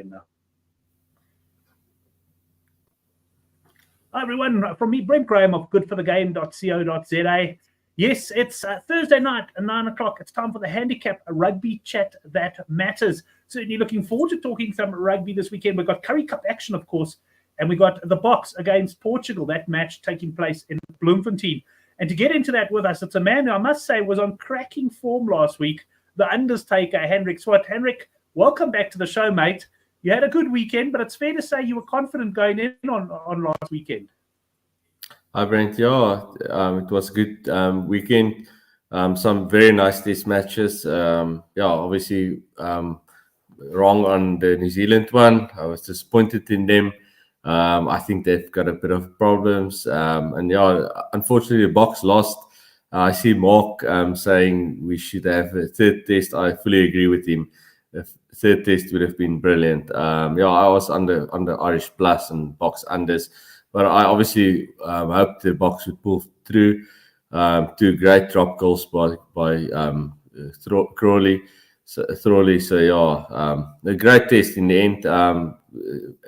game now. Hi everyone, from me, Brent Graham of goodforthegame.co.za. Yes, it's Thursday night at 9 o'clock. It's time for the Handicap, a rugby chat that matters. Certainly looking forward to talking some rugby this weekend. We've got Currie Cup action, of course, and we got the Boks against Portugal, that match taking place in Bloemfontein. And to get into that with us, it's a man who I must say was on cracking form last week, the undertaker, Hendrik Swart. Hendrik, welcome back to the show, mate. You had a good weekend, but it's fair to say you were confident going in on last weekend. Hi, Brent. Yeah, it was a good weekend. Some very nice test matches. Obviously wrong on the New Zealand one. I was disappointed in them. I think they've got a bit of problems. Unfortunately, the Boks lost. I see Mark saying we should have a third test. I fully agree with him. The third test would have been brilliant. I was under Irish plus and Boks unders. But I obviously hope the Boks would pull through. Two great drop goals by Crawley. A great test in the end.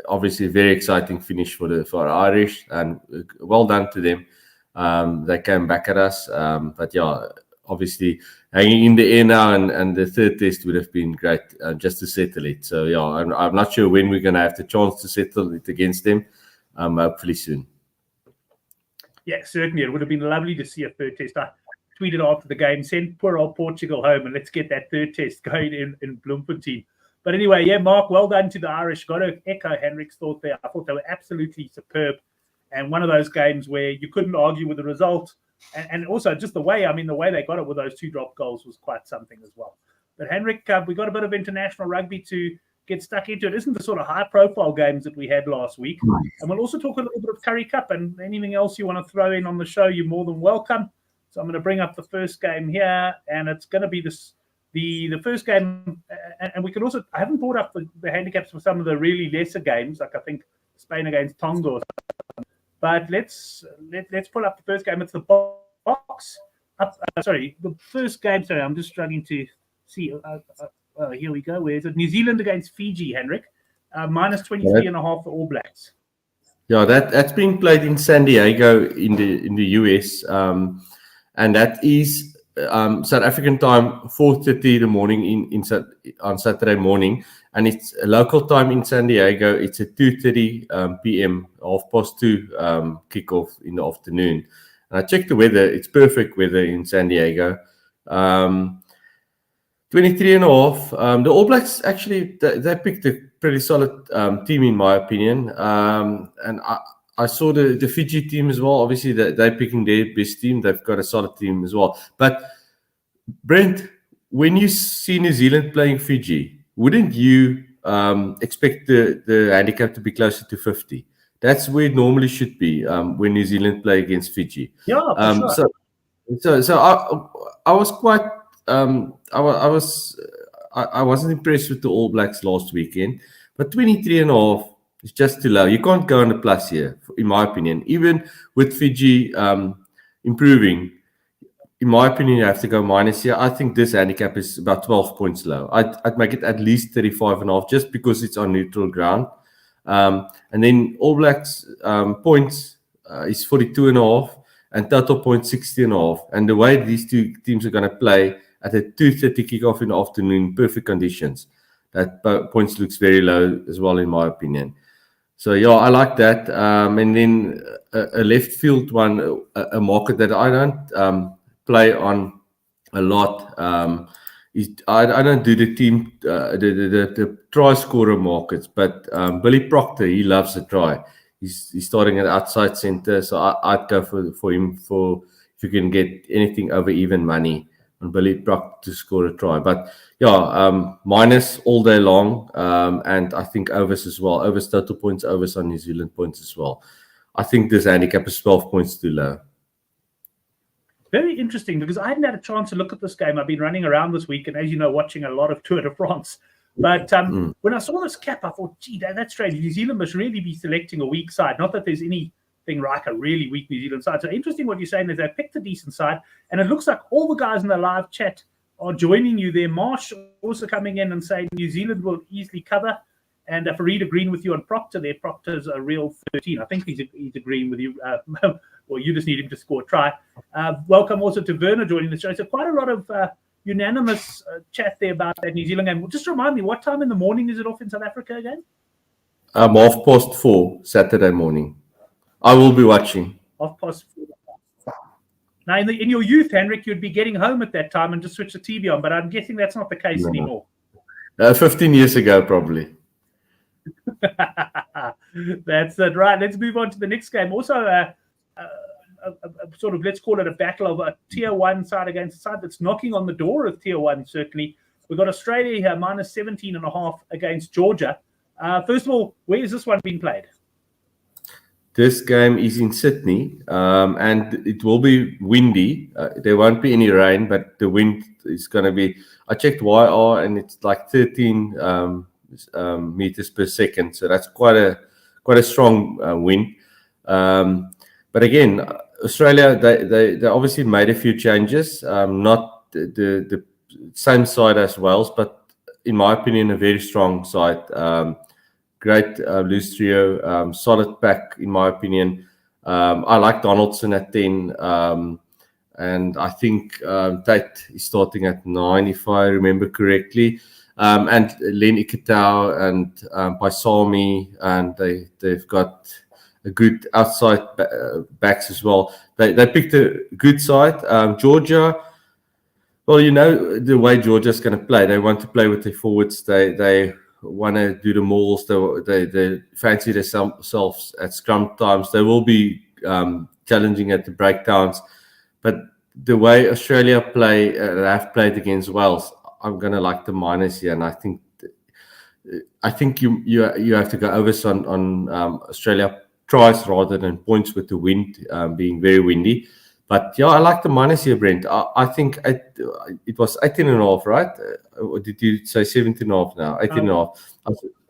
Obviously, very exciting finish for Irish, and well done to them. They came back at us, obviously hanging in the air now, and the third test would have been great just to settle it. So I'm not sure when we're going to have the chance to settle it against them. Hopefully soon. Yeah, certainly. It would have been lovely to see a third test. I tweeted after the game, send poor old Portugal home and let's get that third test going in Bloemfontein. But anyway, yeah, Mark, well done to the Irish. Got to echo Hendrik's thought there. I thought they were absolutely superb. And one of those games where you couldn't argue with the result. And also just the way they got it with those two drop goals was quite something as well. But Hendrik, we got a bit of international rugby to get stuck into. It isn't the sort of high-profile games that we had last week. And we'll also talk a little bit of Currie Cup, and anything else you want to throw in on the show, you're more than welcome. So I'm going to bring up the first game here, and it's going to be the first game. And we can also, I haven't brought up the handicaps for some of the really lesser games, like I think Spain against Tonga or something. But let's pull up the first game. It's the Boks. The first game. Sorry, I'm just struggling to see. Here we go. Where is it? New Zealand against Fiji, Hendrik. Minus 23.5 for All Blacks. Yeah, that's being played in San Diego in the US, and that is South African time 4:30 in the morning on Saturday morning, and it's a local time in San Diego. It's at 2:30 p.m. 2:30 kickoff in the afternoon. And I checked the weather; it's perfect weather in San Diego. 23.5. The All Blacks actually they picked a pretty solid team in my opinion, and I saw the Fiji team as well. Obviously, they're picking their best team. They've got a solid team as well. But Brent, when you see New Zealand playing Fiji, wouldn't you expect the handicap to be closer to 50? That's where it normally should be when New Zealand play against Fiji. Yeah, for sure. So I was quite. I wasn't impressed with the All Blacks last weekend, but 23.5 is just too low. You can't go on the plus here, in my opinion. Even with Fiji improving, in my opinion, you have to go minus here. I think this handicap is about 12 points low. I'd make it at least 35.5 just because it's on neutral ground. And then All Blacks points is 42.5 and total points 60.5. And the way these two teams are going to play at a 2:30 kickoff in the afternoon, perfect conditions, that points looks very low as well, in my opinion. So, yeah, I like that. And then a left field one, a market that I don't play on a lot. I don't do the team, the try scorer markets, but Billy Proctor, he loves a try. He's starting at outside center, so I'd go for him if you can get anything over even money on Billy Proctor to score a try. But yeah, minus all day long, and I think overs as well. Overs total points, overs on New Zealand points as well. I think this handicap is 12 points too low. Very interesting, because I hadn't had a chance to look at this game. I've been running around this week, and as you know, watching a lot of Tour de France. But when I saw this cap, I thought, gee, that's strange. New Zealand must really be selecting a weak side. Not that there's anything like a really weak New Zealand side. So interesting what you're saying is they picked a decent side, and it looks like all the guys in the live chat are joining you there. Marsh also coming in and saying New Zealand will easily cover. And Fareed agreeing with you on Proctor there. Proctor's a real 13. I think he's agreeing with you. Well, you just need him to score a try. Welcome also to Werner joining the show. So quite a lot of unanimous chat there about that New Zealand game. Just remind me, what time in the morning is it off in South Africa again? 4:30 Saturday morning. I will be watching. 4:30. Now, in your youth, Henrik, you'd be getting home at that time and just switch the TV on, but I'm guessing that's not the case anymore. 15 years ago, probably. That's it. Right, let's move on to the next game. Also, sort of, let's call it a battle of a Tier 1 side against a side that's knocking on the door of Tier 1, certainly. We've got Australia here, minus 17.5 against Georgia. First of all, where is this one being played? This game is in Sydney, and it will be windy. There won't be any rain, but the wind is going to be... I checked YR, and it's like 13 meters per second, so that's quite a strong wind. But again, Australia, they obviously made a few changes, not the same side as Wales, but in my opinion, a very strong side. Great loose trio, solid pack, in my opinion. I like Donaldson at 10, and I think Tate is starting at 9, if I remember correctly. And Len Ikitau and Paisami, and they've got a good outside backs as well. They picked a good side. Georgia, well, you know the way Georgia's going to play. They want to play with their forwards. They want to do the mauls. They fancy themselves at scrum times. They will be challenging at the breakdowns. But the way Australia have played against Wales, I'm going to like the minus here. And I think you have to go over on Australia tries rather than points, with the wind being very windy. But yeah, I like the minus here, Brent. I think it was 18.5, right? Or did you say 17.5 now? 18.5.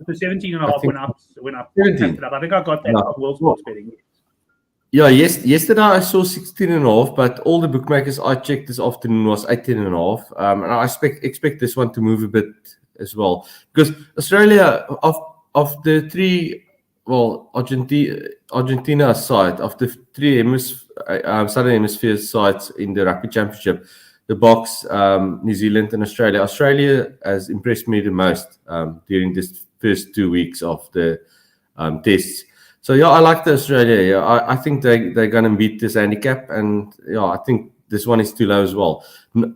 The 17.5 went up. 17. I think I got that from World Sports Betting. Yeah, yesterday I saw 16.5, but all the bookmakers I checked this afternoon was 18.5. And I expect this one to move a bit as well. Because Australia, of the three... Well, Argentina side, of the three Southern Hemisphere sides in the Rugby Championship, the Boks, New Zealand and Australia has impressed me the most during this first 2 weeks of the tests. So, yeah, I like the Australia. Yeah, I think they're going to beat this handicap. And, yeah, I think this one is too low as well.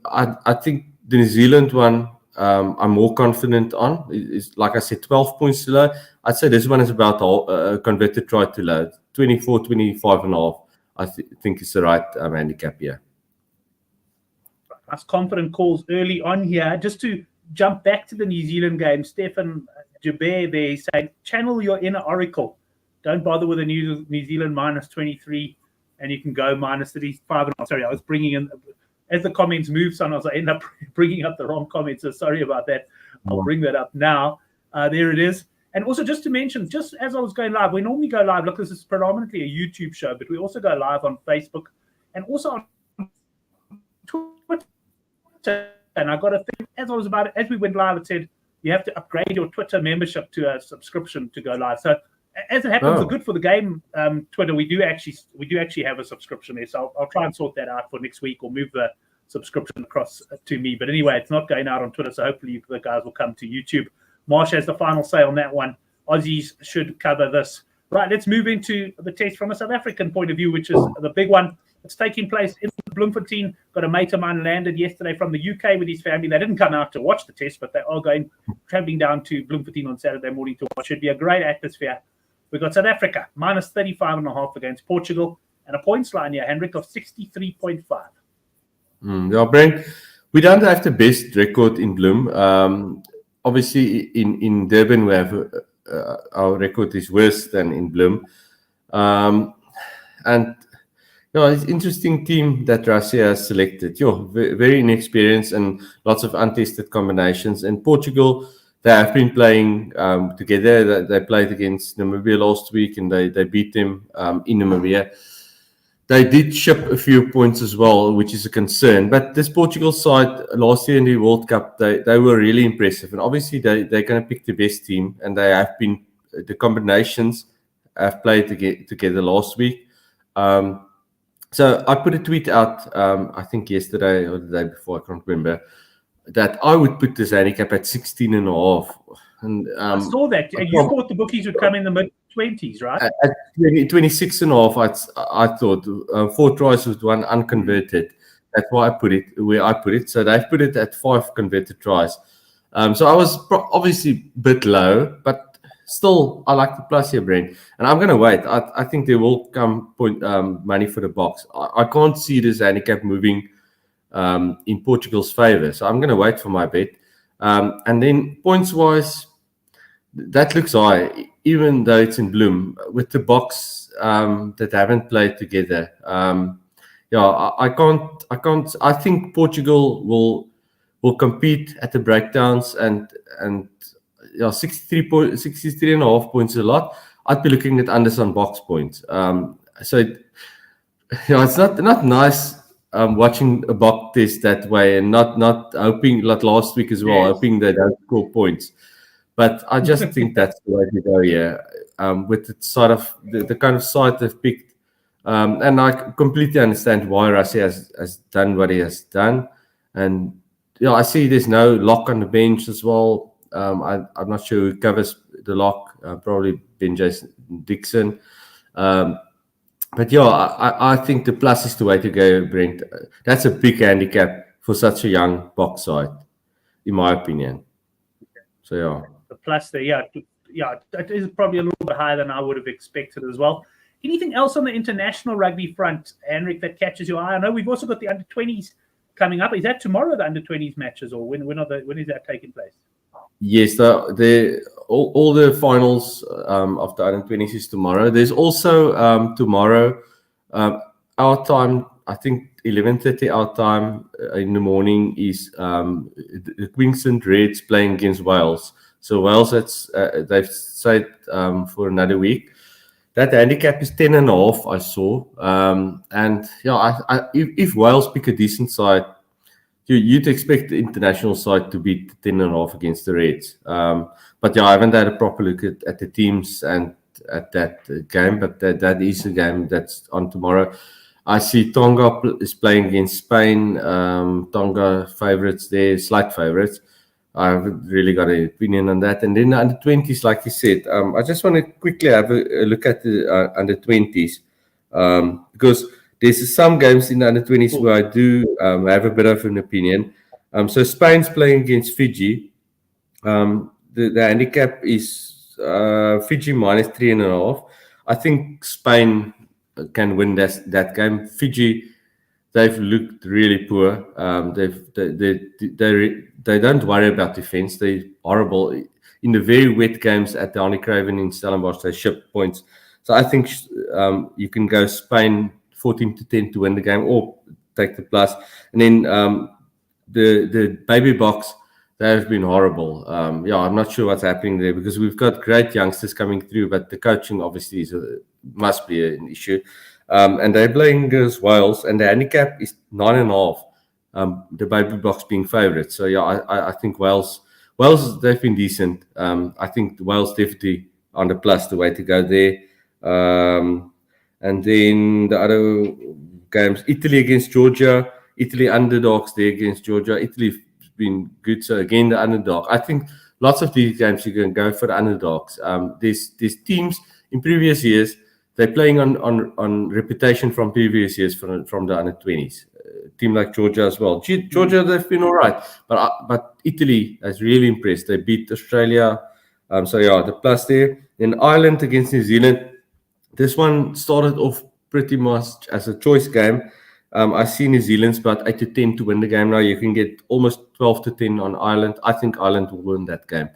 I think the New Zealand one, I'm more confident on. It's, like I said, 12 points too low. I'd say this one is about a converted try too low. 24, 25.5. I think it's the right handicap here. That's confident calls early on here. Just to jump back to the New Zealand game, Stefan Jabir there saying, channel your inner oracle. Don't bother with a New Zealand minus 23, and you can go minus 35. Sorry, I was bringing in... As the comments move, sometimes I end up bringing up the wrong comments, so sorry about that. I'll bring that up now. There it is. And also, just to mention, just as I was going live, we normally go live. Look, this is predominantly a YouTube show, but we also go live on Facebook and also on Twitter. And I got a thing, as we went live, it said you have to upgrade your Twitter membership to a subscription to go live. So as it happens, Good for the Game Twitter, we do actually have a subscription there. So I'll try and sort that out for next week, or move the subscription across to me. But anyway, it's not going out on Twitter, so hopefully the guys will come to YouTube. Marsh has the final say on that one. Aussies should cover this. Right, let's move into the test from a South African point of view, which is the big one. It's taking place in Bloemfontein. Got a mate of mine landed yesterday from the UK with his family. They didn't come out to watch the test, but they are traveling down to Bloemfontein on Saturday morning to watch. Should be a great atmosphere. We've got South Africa, minus 35.5 against Portugal, and a points line here, Henrik, of 63.5. Yeah, Brent, we don't have the best record in Bloem. Obviously, in Durban, we have our record is worse than in Bloem. And it's an interesting team that Russia has selected. Very inexperienced and lots of untested combinations. And Portugal, they have been playing together. They played against Namibia last week, and they beat them in Namibia. they did ship a few points as well, which is a concern. But this Portugal side last year in the World Cup, they were really impressive. And obviously they're going to pick the best team. And they have been, the combinations have played together last week. So I put a tweet out, I think yesterday or the day before, I can't remember, that I would put this handicap at 16.5. And I saw that. And you thought the bookies would come in the mid-20s, right? At 26.5, I thought 4 tries with 1 unconverted. That's why I put it where I put it. So they've put it at 5 converted tries. So I was obviously a bit low, but still I like the plus here, Brent. And I'm going to wait. I think there will come money for the Boks. I can't see this handicap moving in Portugal's favour. So I'm going to wait for my bet. And then points-wise, that looks high, even though it's in bloom. With the Boks that haven't played together, I can't. I think Portugal will compete at the breakdowns, and 63.5 points is a lot. I'd be looking at unders on Boks points. It's not nice watching a Boks test that way, and not hoping like last week as well, hoping they don't score points. But I just think that's the way to go here. With the side of the kind of side they've picked, and I completely understand why Rassi has done what he has done. And I see there's no lock on the bench as well. I'm not sure who covers the lock. Probably Ben Jason Dixon. But I think the plus is the way to go, Brent. That's a big handicap for such a young Boks side, in my opinion. So the plus there, it is probably a little bit higher than I would have expected as well. Anything else on the international rugby front, Henrik, that catches your eye? I know we've also got the under-20s coming up. Is that tomorrow, the under-20s matches, or when is that taking place? Yes, all the finals of the under-20s is tomorrow. There's also tomorrow our time, I think 11:30 our time in the morning, is the Queensland Reds playing against Wales. So Wales, they've said for another week. That handicap is 10.5. I saw, if Wales pick a decent side, you'd expect the international side to beat 10.5 against the Reds. But I haven't had a proper look at the teams and at that game. But that is a game that's on tomorrow. I see Tonga is playing against Spain. Tonga favourites there, slight favourites. I haven't really got an opinion on that. And then the under-20s, like you said, I just want to quickly have a look at the under-20s because there's some games in the under-20s where I do have a bit of an opinion. So Spain's playing against Fiji. The handicap is Fiji minus 3.5. I think Spain can win that game. Fiji, they've looked really poor. They don't worry about defense. They're horrible in the very wet games at the Arnie Craven in Stellenbosch. They ship points. So I think you can go Spain 14-10 to win the game, or take the plus. And then the baby Boks, they have been horrible. I'm not sure what's happening there because we've got great youngsters coming through, but the coaching obviously must be an issue. And they're playing against Wales, and the handicap is 9.5. The baby Boks being favourites. So I think Wales, they've been decent. I think Wales definitely on the plus, the way to go there. And then the other games, Italy against Georgia. Italy underdogs there against Georgia. Italy's been good. So again, the underdog. I think lots of these games you can go for the underdogs. There's teams in previous years, they're playing on reputation from previous years from the under-20s. Team like Georgia as well. Georgia, they've been all right. But Italy has really impressed. They beat Australia. The plus there. Then Ireland against New Zealand. This one started off pretty much as a choice game. I see New Zealand's about 8-10 to win the game now. You can get almost 12-10 on Ireland. I think Ireland will win that game.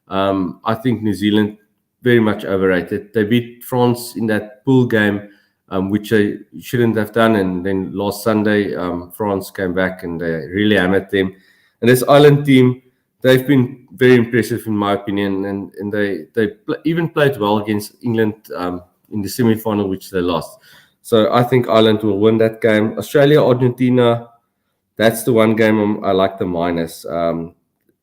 I think New Zealand, very much overrated. They beat France in that pool game, which they shouldn't have done. And then last Sunday, France came back and they really hammered them. And this Ireland team, they've been very impressive in my opinion. And they even played well against England in the semi-final, which they lost. So I think Ireland will win that game. Australia, Argentina, that's the one game I like the minus.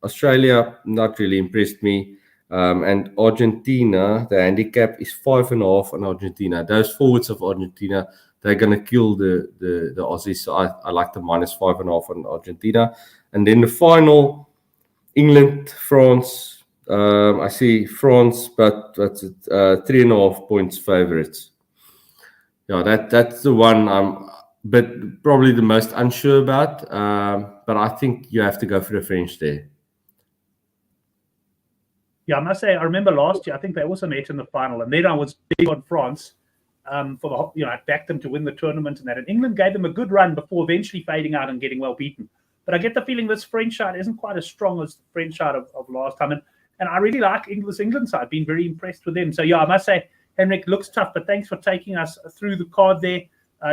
Australia not really impressed me. And Argentina, the handicap is 5.5 on Argentina. Those forwards of Argentina, they're going to kill the Aussies. So I like the minus 5.5 on Argentina. And then the final, England, France. I see France, but that's 3.5 points favorites. Yeah, that's the one I'm probably the most unsure about. But I think you have to go for the French there. Yeah, I must say, I remember last year, I think they also met in the final, and then I was big on France for the, I backed them to win the tournament and that. And England gave them a good run before eventually fading out and getting well beaten. But I get the feeling this French side isn't quite as strong as the French side of last time. And I really like England side. I've been very impressed with them. So, yeah, I must say, Henrik, looks tough, but thanks for taking us through the card there.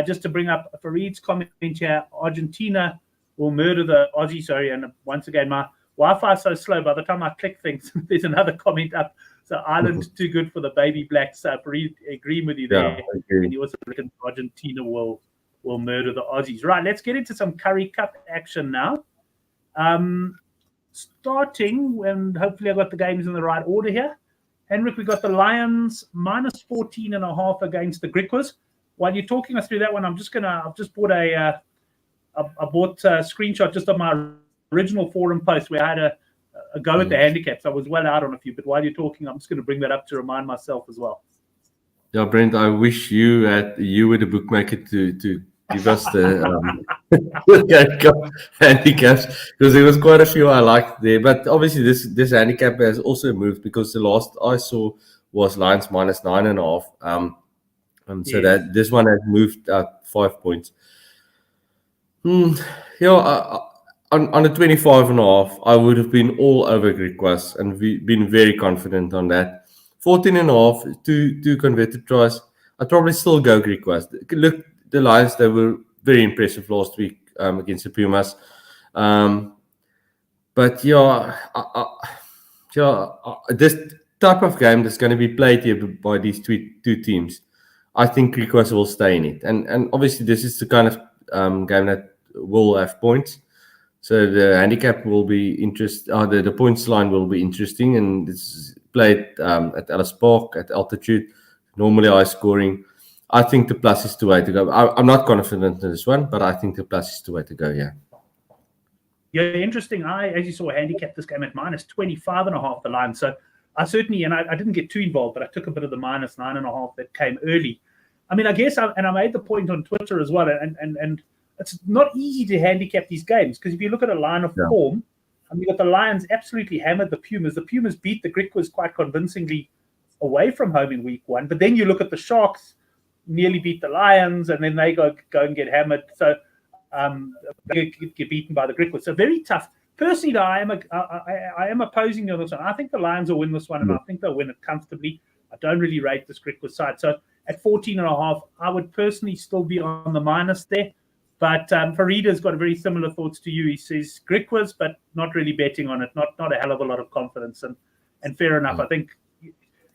Just to bring up Fareed's comment here, Argentina will murder the Aussie, sorry. And once again, my Wi-Fi is so slow. By the time I click things, there's another comment up. So Ireland too good for the baby blacks. Fareed, agreeing with you there. Yeah, and you also reckon Argentina will murder the Aussies. Right, let's get into some Currie Cup action now. Starting, and hopefully I got the games in the right order here. Henrik, we got the Lions minus 14.5 against the Griquas. While you're talking us through that one, I've just bought a screenshot just of my original forum post where I had a go at the handicaps. I was well out on a few, but while you're talking, I'm just going to bring that up to remind myself as well. Yeah, Brent, I wish you were the bookmaker to give us the handicaps, because there was quite a few I liked there. But obviously this handicap has also moved, because the last I saw was Lions minus 9.5. So that this one has moved up 5 points. On the 25.5, I would have been all over Griquas and been very confident on that. 14.5, two converted tries. I'd probably still go Griquas. Look, the Lions, they were very impressive last week against the Pumas. But this type of game that's going to be played here by these two teams, I think Griquas will stay in it. And obviously this is the kind of game that will have points. So the handicap will be interesting. The points line will be interesting, and this is played at Ellis Park at altitude. Normally high scoring. I think the plus is the way to go. I'm not confident in this one, but I think the plus is the way to go. Yeah. Yeah, interesting. As you saw, handicapped this game at minus 25.5 the line. So I certainly, and I didn't get too involved, but I took a bit of the minus 9.5 that came early. I mean, I guess, I made the point on Twitter as well, and it's not easy to handicap these games, because if you look at a line of form, you've got the Lions absolutely hammered the Pumas. The Pumas beat the Griquas quite convincingly away from home in week 1. But then you look at the Sharks, nearly beat the Lions, and then they go and get hammered. So they get beaten by the Griquas. So very tough. Personally, though, I am opposing you on this one. I think the Lions will win this one, and I think they'll win it comfortably. I don't really rate this Griquas side. So at 14.5, I would personally still be on the minus there. But Farida's got very similar thoughts to you. He says Griquas, but not really betting on it. Not a hell of a lot of confidence. And fair enough. I think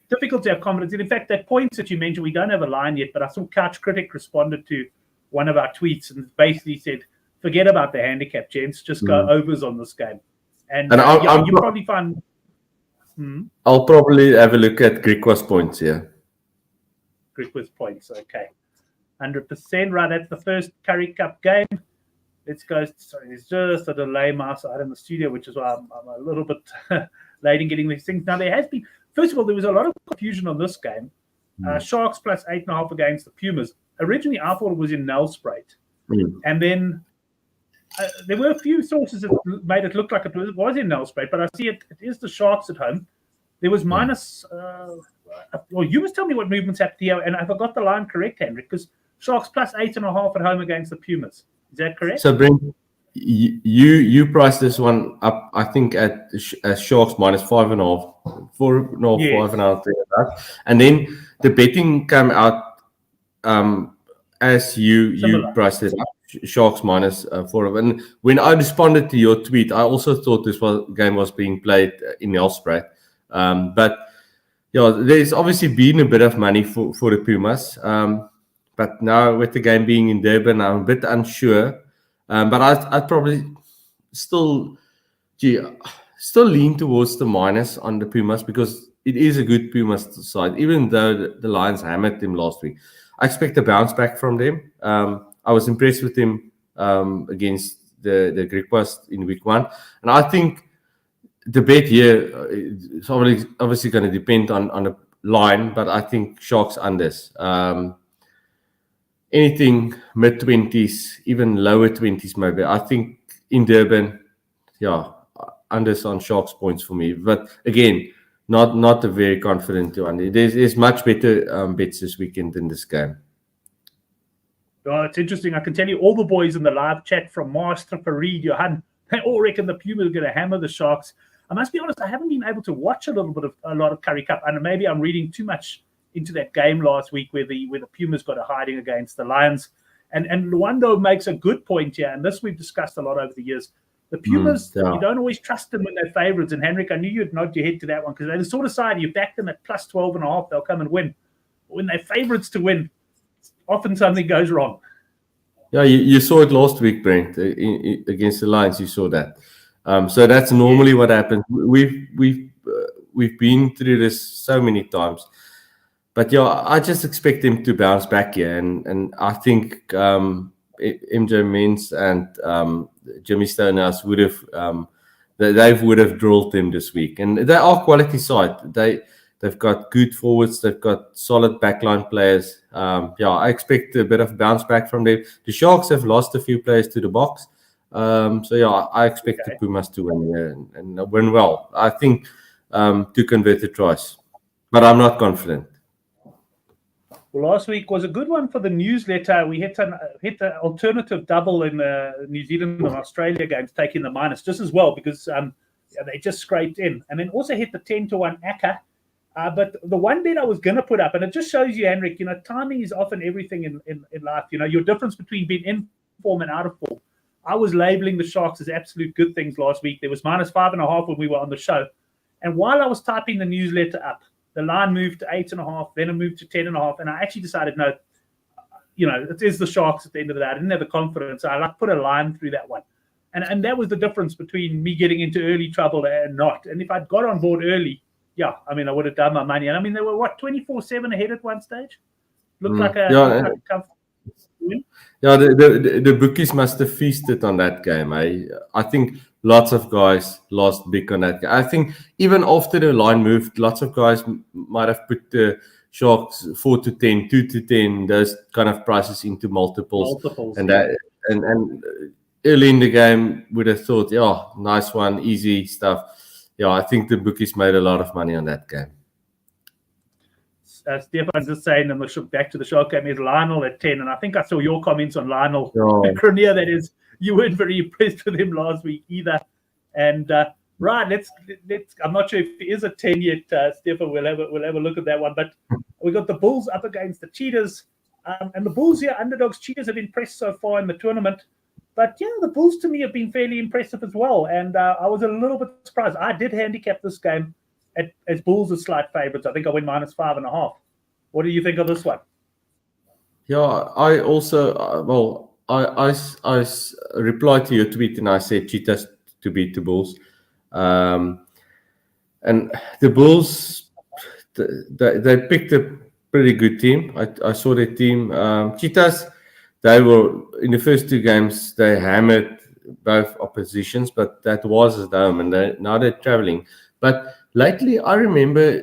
difficult to have confidence. And in fact, that points that you mentioned, we don't have a line yet, but I saw Couch Critic responded to one of our tweets and basically said, forget about the handicap, gents. Just go overs on this game. And you probably find... I'll probably have a look at Griquas points here. Griquas points, okay. 100%, right? That's the first Currie Cup game. Let's go. Sorry, there's just a delay my side in the studio, which is why I'm a little bit late in getting these things. Now, there has been, first of all, there was a lot of confusion on this game. Sharks plus 8.5 against the Pumas. Originally, I thought it was in Nelspruit. And then there were a few sources that made it look like it was in Nelspruit, but I see it is the Sharks at home. There was minus... well, you must tell me what movements happened here, and have I got the line correct, Henrik? Because Sharks plus 8.5 at home against the Pumas. Is that correct? So, Brent, you priced this one up, I think, at Sharks minus 5.5, 4.5, yes. 5.5, and then the betting came out as you priced it up, Sharks minus 4. And when I responded to your tweet, I also thought this game was being played in Nelspruit, but. Yeah, there's obviously been a bit of money for the Pumas. But now with the game being in Durban, I'm a bit unsure. But I'd probably still lean towards the minus on the Pumas because it is a good Pumas side, even though the Lions hammered them last week. I expect a bounce back from them. I was impressed with them against the Griquas in week 1. And I think the bet here is obviously going to depend on the line, but I think Sharks unders. Anything mid-20s, even lower 20s maybe. I think in Durban, unders on Sharks points for me. But again, not a very confident one. There's much better bets this weekend than this game. Oh, it's interesting. I can tell you all the boys in the live chat from Master, Fareed, Johan, they all reckon the Pumas are going to hammer the Sharks. I must be honest, I haven't been able to watch a lot of Currie Cup, and maybe I'm reading too much into that game last week where the Pumas got a hiding against the Lions. And Luando makes a good point here, and this we've discussed a lot over the years. The Pumas, you don't always trust them when they're favourites. And Henrik, I knew you'd nod your head to that one because they're the sort of side you back them at plus 12.5, they'll come and win. When they're favourites to win, often something goes wrong. Yeah, you saw it last week, Brent, against the Lions. You saw that. So that's normally what happens. We've been through this so many times. But I just expect them to bounce back here. And I think MJ Mens and Jimmy Stonehouse would have drilled them this week. And they are quality side. They've got good forwards. They've got solid backline players. I expect a bit of bounce back from them. The Sharks have lost a few players to the Boks. I expect the Pumas to win here and win well. I think 2 converted tries. But I'm not confident. Well, last week was a good one for the newsletter. We hit an alternative double in the New Zealand and Australia games, taking the minus just as well because they just scraped in. And then also hit the 10-1 ACCA. But the one bet I was going to put up, and it just shows you, Henrik, timing is often everything in life. Your difference between being in form and out of form. I was labeling the Sharks as absolute good things last week. There was minus 5.5 when we were on the show. And while I was typing the newsletter up, the line moved to 8.5, then it moved to 10.5. And I actually decided, no, it is the Sharks at the end of the day. I didn't have the confidence. So I put a line through that one. And that was the difference between me getting into early trouble and not. And if I'd got on board early, I would have done my money. And they were 24-7 ahead at one stage. Looked like a comfortable win. Yeah, the bookies must have feasted on that game. I think lots of guys lost big on that game. I think even after the line moved, lots of guys might have put the Sharks 4-10, 2-10, those kind of prices into multiples. And early in the game would have thought, nice one, easy stuff. I think the bookies made a lot of money on that game. Stefan's just saying, and back to the Shark game, is Lionel at 10. And I think I saw your comments on Lionel. Grenier, that is, you weren't very impressed with him last week either. And right, let's. I'm not sure if he is a 10 yet, Stefan. We'll have a look at that one. But we got the Bulls up against the Cheetahs, and the Bulls here, underdogs. Cheetahs have impressed so far in the tournament. But the Bulls to me have been fairly impressive as well. And I was a little bit surprised. I did handicap this game as Bulls as slight favourites. I think I went minus 5.5. What do you think of this one? Yeah, I also I replied to your tweet and I said Cheetahs to beat the Bulls, and the Bulls they picked a pretty good team. I saw their team. Cheetahs, they were in the first 2 games they hammered both oppositions, but that was at home, and now they're traveling. But lately, I remember,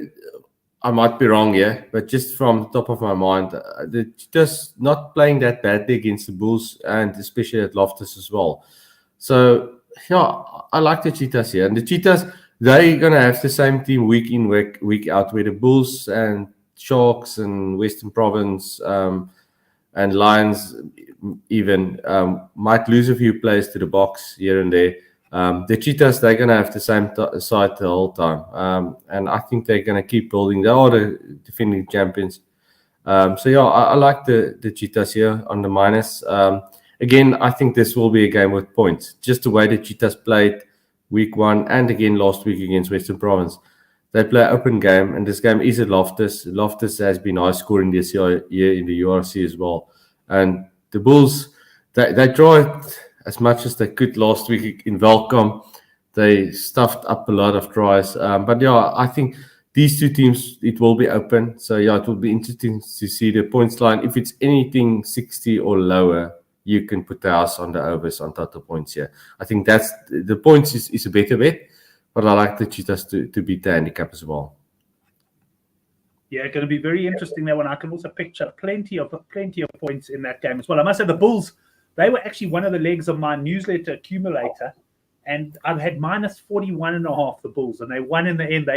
I might be wrong here, but just from the top of my mind, they're just not playing that badly against the Bulls, and especially at Loftus as well. So, I like the Cheetahs here. And the Cheetahs, they're going to have the same team week in, week out, where the Bulls and Sharks and Western Province and Lions even might lose a few players to the Boks here and there. The Cheetahs, they're going to have the same side the whole time. And I think they're going to keep building. They are the defending champions. I like the Cheetahs here on the minus. Again, I think this will be a game with points. Just the way the Cheetahs played week 1 and again last week against Western Province. They play an open game, and this game is at Loftus. Loftus has been high scoring this year in the URC as well. And the Bulls, they tried as much as they could last week in Welcome. They stuffed up a lot of tries. But yeah, I think these two teams, it will be open. So yeah, it will be interesting to see the points line. If it's anything 60 or lower, you can put the house on the overs on total points here. I think that's the points is a better bet. But I like the Cheetahs to beat the handicap as well. Yeah, going to be very interesting that one. I can also picture plenty of points in that game as well. I must say the Bulls, they were actually one of the legs of my newsletter accumulator, and I've had minus 41.5 the Bulls, and they won in the end.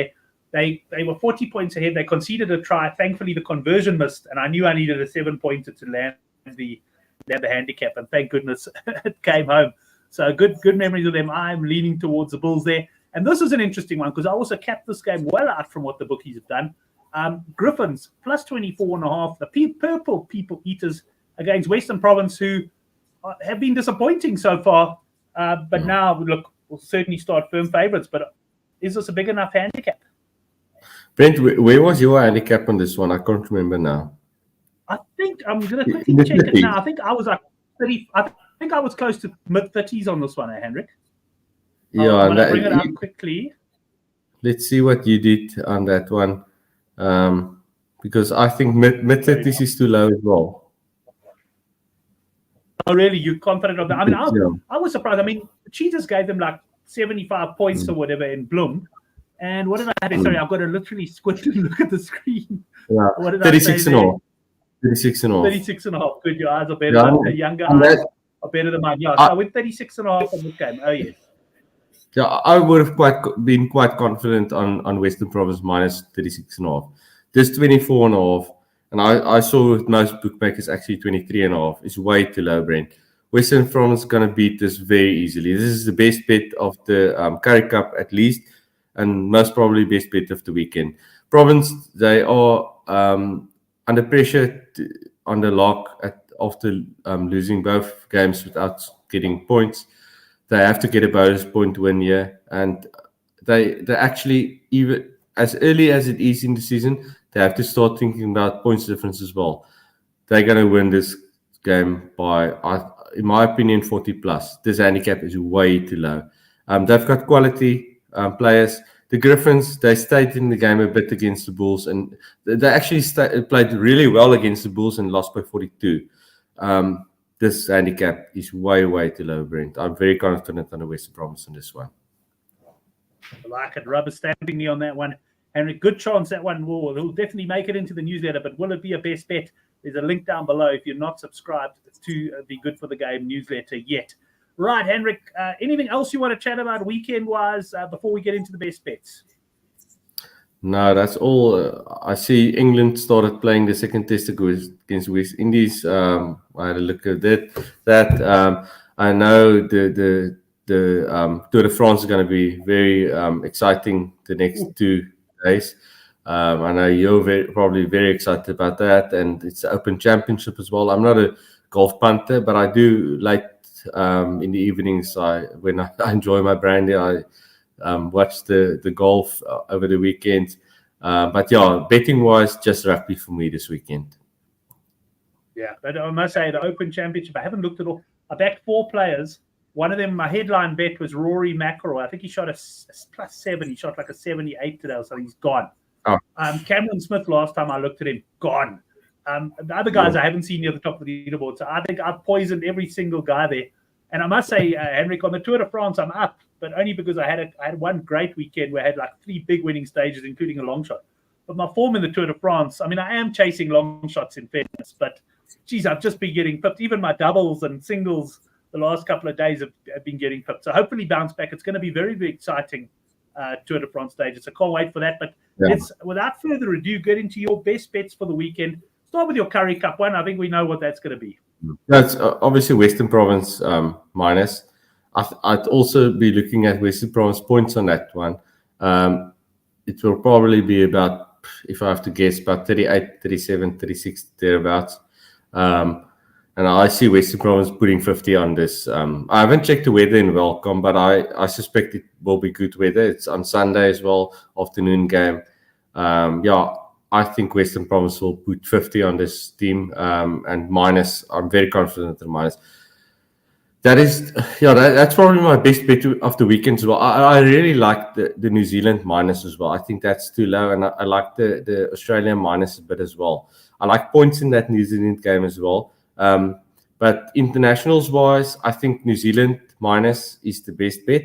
They were 40 points ahead. They conceded a try. Thankfully, the conversion missed, and I knew I needed a 7-pointer to land the handicap, and thank goodness it came home. So good memories of them. I'm leaning towards the Bulls there. And this is an interesting one because I also capped this game well out from what the bookies have done. Griffins, plus 24.5. The Purple People Eaters against Western Province, who have been disappointing so far. But now, look, we'll certainly start firm favourites. But is this a big enough handicap? Brent, where was your handicap on this one? I can't remember now. I think I'm going to quickly check it now. I think I was like 30. I think I was close to mid-30s on this one, Henrik. Yeah, I'm going to bring it up quickly. Let's see what you did on that one. Because I think mid-30s is too low as well. Oh, really? You're confident of that? I mean, I was surprised. I mean, the Cheetahs gave them like 75 points or whatever in Bloom. And what did I have? Sorry, I've got to literally squint and look at the screen. Yeah, 36.5. 36.5. 36.5. Good, your eyes are better. Yeah, the younger eyes are better than mine. Yeah, so I went 36.5 on this game. Oh, yes. Yeah, I would have been quite confident on Western Province minus 36.5. This 24.5, and I saw with most bookmakers actually 23.5 is way too low, Brent. Western Province is going to beat this very easily. This is the best bet of the Currie Cup at least, and most probably best bet of the weekend. Province, they are under pressure on the lock after losing both games without getting points. They have to get a bonus point win here, and they actually, even as early as it is in the season, they have to start thinking about points difference as well. They're going to win this game by, in my opinion, 40 plus. This handicap is way too low. They've got quality players. The Griffins, they stayed in the game a bit against the Bulls, and they actually played really well against the Bulls and lost by 42. This handicap is way, way too low, Brent. I'm very confident on the Western Province on this one. I like it. Rubber stamping me on that one. Henrik, good chance that one will definitely make it into the newsletter, but will it be a best bet? There's a link down below if you're not subscribed to the Good for the Game newsletter yet. Right, Henrik, anything else you want to chat about weekend-wise before we get into the best bets? No, that's all. I see England started playing the second test against West Indies. I had a look at that. I know the Tour de France is going to be very exciting the next 2 days. I know you're probably very excited about that, and it's an Open Championship as well. I'm not a golf punter, but I do like in the evenings when I enjoy my brandy, I watch the golf over the weekend. But yeah, betting wise, just rugby for me this weekend. Yeah, but I must say the Open Championship, I haven't looked at all. I backed 4 players. One of them, my headline bet was Rory McIlroy. I think he shot a +7. He shot like a 78 today, so he's gone. Oh. Cameron Smith, last time I looked at him, gone. The other guys I haven't seen near the top of the leaderboard, so I think I've poisoned every single guy there. And I must say, Henrik, on the Tour de France, I'm up, but only because I had one great weekend where I had like 3 big winning stages, including a long shot. But my form in the Tour de France, I mean, I am chasing long shots in fairness, but geez, I've just been getting pipped. Even my doubles and singles the last couple of days have been getting pipped. So hopefully bounce back. It's going to be very, very exciting Tour de France stages. So can't wait for that. But let's, without further ado, get into your best bets for the weekend. Start with your Currie Cup one. I think we know what that's going to be. That's obviously Western Province minus. I'd also be looking at Western Province points on that one. It will probably be about, if I have to guess, about 38, 37, 36, thereabouts. And I see Western Province putting 50 on this. I haven't checked the weather in Welcome, but I suspect it will be good weather. It's on Sunday as well, afternoon game. I think Western Province will put 50 on this team, and minus. I'm very confident in minus. That's probably my best bet of the weekend as well. I really like the New Zealand minus as well. I think that's too low, and I like the Australian minus a bit as well. I like points in that New Zealand game as well. But internationals wise, I think New Zealand minus is the best bet.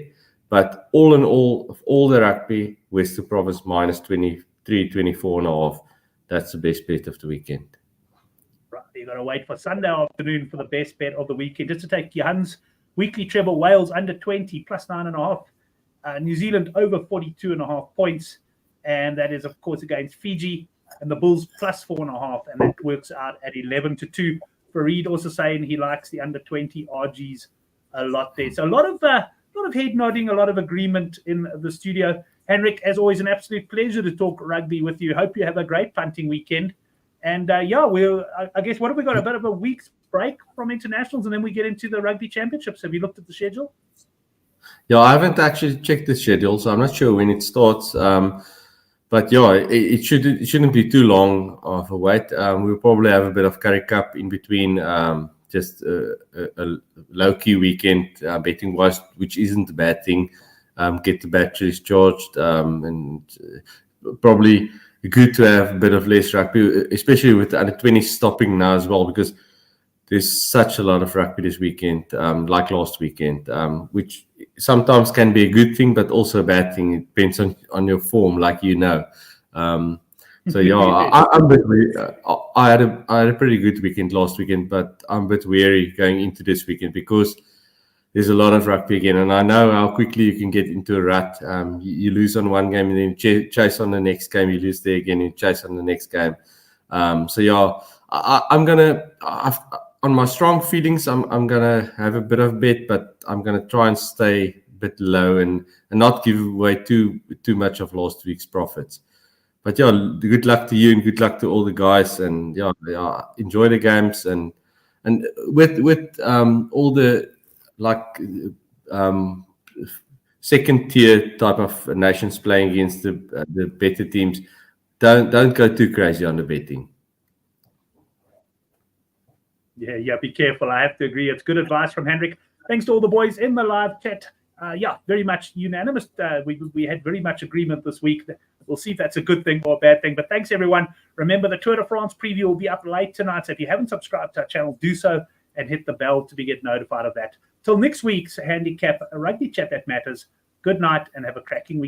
But all in all, of all the rugby, Western Province minus 23, 24.5. That's the best bet of the weekend. Right, you got to wait for Sunday afternoon for the best bet of the weekend. Just to take Johan's weekly treble, Wales under 20 plus 9.5, New Zealand over 42.5 points, and that is of course against Fiji, and the Bulls plus 4.5, and that works out at 11-2. Fareed also saying he likes the under 20 RGs a lot there. So a lot of head nodding, a lot of agreement in the studio. Henrik, as always, an absolute pleasure to talk rugby with you. Hope you have a great punting weekend. And I guess, what have we got? A bit of a week's break from internationals, and then we get into the rugby championships. Have you looked at the schedule? Yeah, I haven't actually checked the schedule, so I'm not sure when it starts. But yeah, it shouldn't be too long of a wait. We'll probably have a bit of Currie Cup in between, just a low-key weekend betting wise, which isn't a bad thing. Get the batteries charged, and probably good to have a bit of less rugby, especially with the under 20 stopping now as well, because there's such a lot of rugby this weekend, like last weekend, which sometimes can be a good thing, but also a bad thing. It depends on your form, like you know. So yeah, I'm a bit. I had a pretty good weekend last weekend, but I'm a bit wary going into this weekend because there's a lot of rugby again, and I know how quickly you can get into a rut. You lose on one game and then chase on the next game. You lose there again and chase on the next game. So yeah, I'm gonna. On my strong feelings, I'm gonna have a bit of bet, but I'm gonna try and stay a bit low and not give away too much of last week's profits. But yeah, good luck to you and good luck to all the guys, and yeah, enjoy the games and with all the second tier type of nations playing against the better teams. Don't go too crazy on the betting. Yeah, be careful. I have to agree. It's good advice from Hendrik. Thanks to all the boys in the live chat. Very much unanimous. We had very much agreement this week. We'll see if that's a good thing or a bad thing. But thanks, everyone. Remember, the Tour de France preview will be up late tonight. So if you haven't subscribed to our channel, do so and hit the bell to get notified of that. Till next week's Handicap Rugby Chat that matters. Good night and have a cracking week.